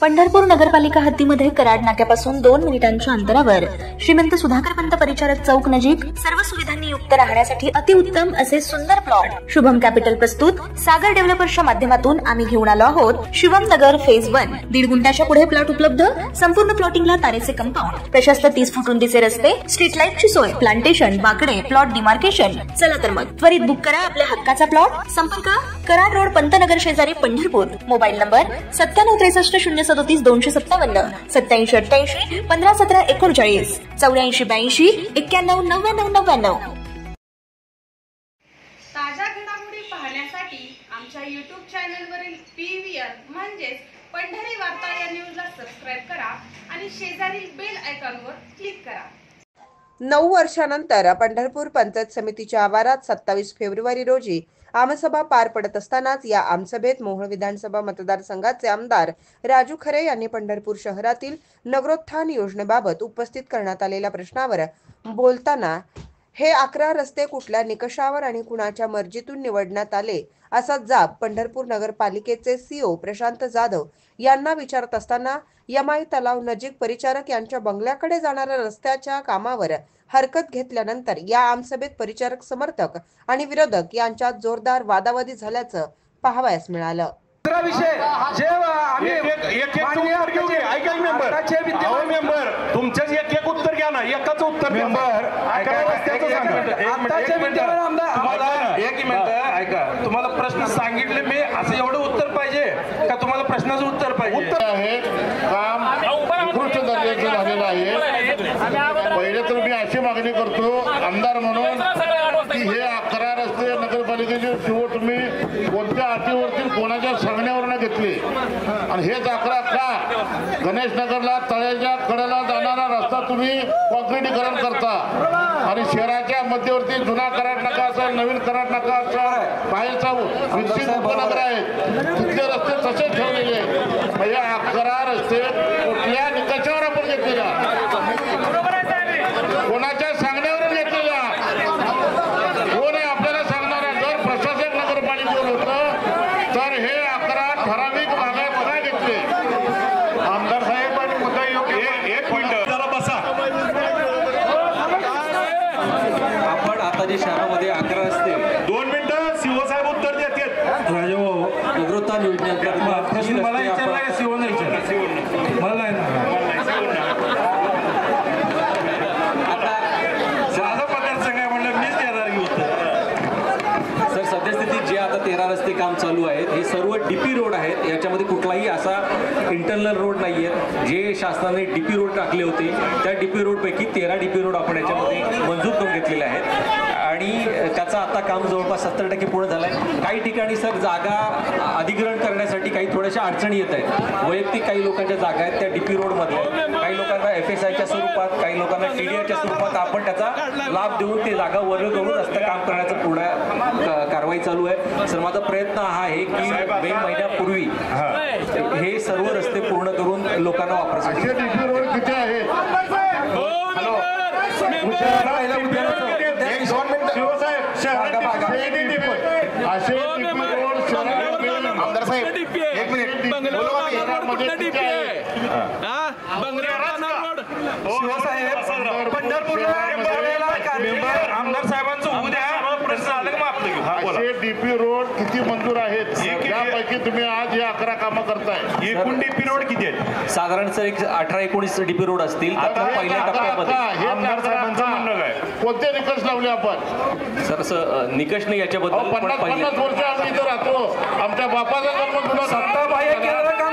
पंढरपूर नगरपालिका हद्दीमध्ये कराड नाक्यापासून 2 मिनिटांच्या अंतरावर श्रीमंत सुधाकर पंत परिचारक चौक नजीक सर्व सुविधांनी युक्त राहण्यासाठी अतिउत्तम असे सुंदर प्लॉट शुभम कॅपिटल प्रस्तुत सागर डेव्हलपर्सच्या माध्यमातून आम्ही घेऊन आलो आहोत शिवम नगर फेज 1 1.5 गुंठ्याच्या पुढे प्लॉट उपलब्ध संपूर्ण प्लॉटिंगला तारेचे कंपाऊंड प्रशस्त 30 फूट रुंदीचे रस्ते स्ट्रीट लाईटची सोय प्लांटेशन बाकडे प्लॉट डिमार्केशन चला तर मग त्वरित बुक करा आपल्या हक्काचा प्लॉट संपर्क कराड रोड पंतनगर शेजारी पंढरपूर मोबाईल नंबर 9763 037 257 8788 1517 39 84 82 91 99 ताज्या घडामोडी पाहण्यासाठी आमच्या YouTube चॅनलवरील PVR म्हणजेच पंढरी वार्ता या न्यूजला सबस्क्राइब करा आणि शेजारील बेल आयकॉनवर क्लिक करा। 9 वर्षानंतर पंढरपूर पंचायत समितीच्या आवारात 27 फेब्रुवारी रोजी आमसभा पार पडत असतानाच या आमसभेत मोहोळ विधानसभा मतदारसंघाचे आमदार राजू खरे यांनी पंढरपूर शहरातील नगरोत्थान योजनेबाबत उपस्थित करण्यात आलेल्या प्रश्नावर बोलताना हे 11 रस्ते कुठल्या निकषावर आणि कुणाच्या मर्जीतून निवडण्यात आले असा जाब पंढरपूर नगरपालिकेचे CEO प्रशांत जाधव यांना विचारत असताना यमाई तलाव नजीक परिचारक यांच्या बंगल्याकडे जाणाऱ्या रस्त्याच्या कामावर हरकत घेतल्यानंतर या आमसभेत परिचारक समर्थक आणि विरोधक यांच्यात जोरदार वादावादी झाल्याचं पाहावयास मिळालं। तुमच्याच एक उत्तर घ्या ना एकाच उत्तर मेंबर एक मिनिट ऐका तुम्हाला प्रश्न सांगितले मी असं एवढं उत्तर पाहिजे का तुम्हाला प्रश्नाचं उत्तर पाहिजे उत्तर आहे काम उत्कृष्ट दर्जाचं झालेलं आहे। पहिले तर मी अशी मागणी करतो आमदार म्हणून की हे 11 रस्ते नगरपालिकेचे तुम्ही कोणत्या अटीवरती कोणाच्या सांगण्यावरून घेतले आणि हेच 11 का गणेश नगरला तळ्याच्या कडेला जाणारा रस्ता तुम्ही कॉन्क्रिटीकरण करता आणि शहराच्या मध्यवर्ती जुना कराड नाका नवीन कराड नाका बाहेरचा विकसित उपनगर आहेत तिथले रस्ते तसेच ठेवलेले म्हणजे 11 रस्ते कुठल्या निकषावर आपण घेतलेला कोणाच्या सांगण्यावरून घेतलेला कोण आहे आपल्याला सांगणारा जर प्रशासक नगरपालिकेवर होतं तर हे 11 ठराविक भागात का घेतले आमदार साहेब आणि मुद्दा योग्य एक मिनिट जरा बसा आपण आता जे शहरामध्ये 11 रस्ते 2 मिनिटं सीओ साहेब उत्तर देतात राजभाऊ नगरोत्थान योजनेअंतर्गत प्रश्न मला विचारला का सीओ नाही विचारला मला नाही आता साधा मतदारसंघ आहे म्हणलं मीच देणार की उत्तर सर सद्यस्थितीत जे आता 13 रस्ते काम चालू आहेत हे सर्व डीपी रोड आहेत याच्यामध्ये कुठलाही असा इंटरनल रोड नाही आहेत जे शासनाने डीपी रोड टाकले होते त्या डीपी रोड पैकी 13 डीपी रोड आपण याच्यामध्ये मंजूर करून घेतलेले आहेत आणि त्याचं आता काम जवळपास 70% पूर्ण झालंय। काही ठिकाणी सर जागा अधिग्रहण करण्यासाठी काही थोड्याशा अडचणी येत आहेत वैयक्तिक काही लोकांच्या जागा आहेत त्या डीपी रोड मध्ये काही लोकांना FSIच्या स्वरूपात काही लोकांना TDRच्या स्वरूपात आपण त्याचा लाभ देऊन ते जागा वर्ग करून रस्ता काम करण्याचं पूर्ण कारवाई चालू आहे। सर माझा प्रयत्न हा आहे की मे महिन्यापूर्वी हे सर्व रस्ते पूर्ण करून लोकांना वापरासाठी डीपी रोड किती आहे आमदार साहेब एक मिनिट आमदार साहेबांचं उद्या प्रश्न आले का असे डीपी रोड किती मंजूर आहेत यापैकी तुम्ही आज हे 11 कामं करताय एकूण डीपी रोड किती आहेत साधारण सर 18-19 डीपी रोड असतील आता पहिल्या टप्प्यामध्ये आमदार साहेबांचं म्हणणं आहे कोणते निकष लावले आपण सर असं निकष नाही याच्याबद्दल 50 वर्ष आम्ही इथं राहतो आमच्या बापाचा जन्म तुला सत्ताबाह्य केलेलं काम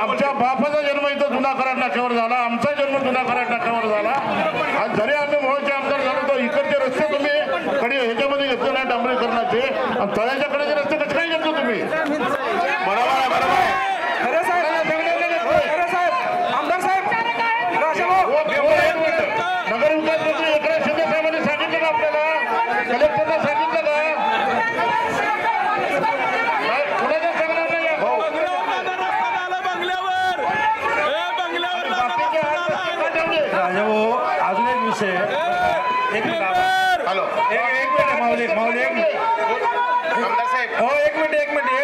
आमच्या बापाचा जन्म इथं जुना कराड नाक्यावर झाला आमचा जन्म जुना कराड नाक्यावर झाला आणि जरी आम्ही मोहोळचे आमदार झालो तर इकडचे रस्ते तुम्ही कडे ह्याच्यामध्ये घेतले नाही डांबरीकरणाचे आणि तळ्याच्या कडेचे रस्ते कसे काय घेतो तुम्ही बरोबर आहे बरोबर आहे आमदार साहेब नगर विकास मंत्री एकनाथ शिंदे साहेबांनी सांगितलं का आपल्याला कलेक्टरला सांगितलं का कुणाला सांगणार नाही राजाभाऊ अजून एक विषय एक मिनिट हॅलो एक मिनिट माऊली एक मिनिट आमदार साहेब हो एक मिनिट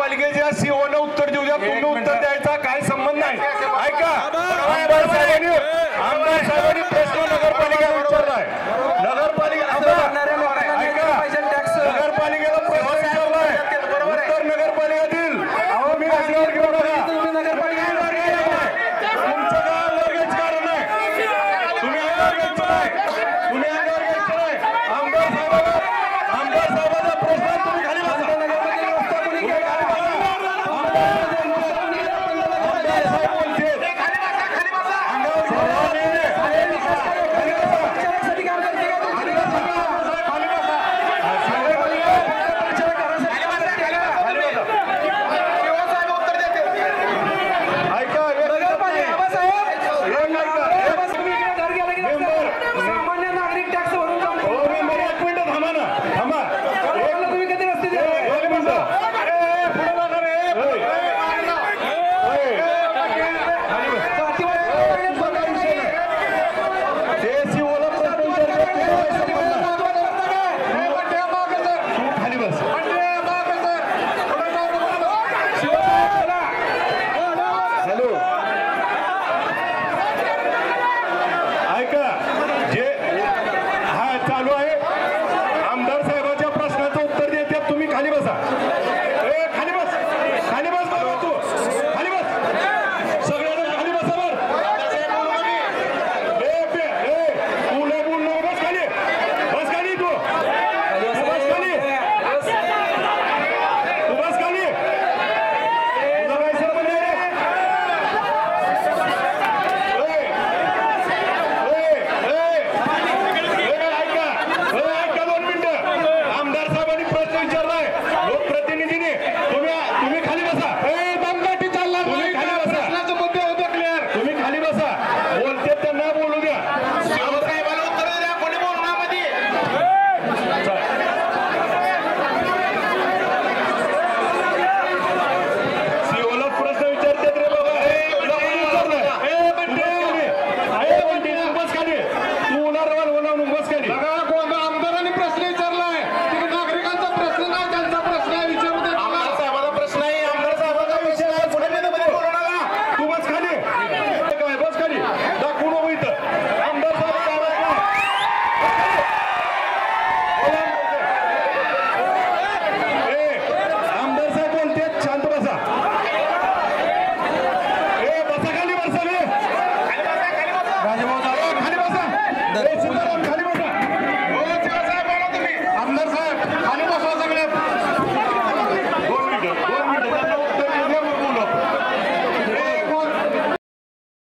नगरपालिकेच्या सीओनं उत्तर देऊ द्या, तुम्ही उत्तर द्यायचा काही संबंध नाही. ऐका, आमदार साहेबांनी प्रश्न नगरपालिकेला विचारलाय. नगरपालिकेला प्रश्न विचारलाय, उत्तर नगरपालिका देईल. मी अंगावर घेऊ नका. तुमचं काय अंगावर घ्यायचं कारण आहे? तुम्ही अंगावर घ्यायचं नाही. तुम्ही अंगावर घ्यायचं नाही. आमदार साहेबांचा प्रश्न तुम्ही खाली बसा. खाली बस.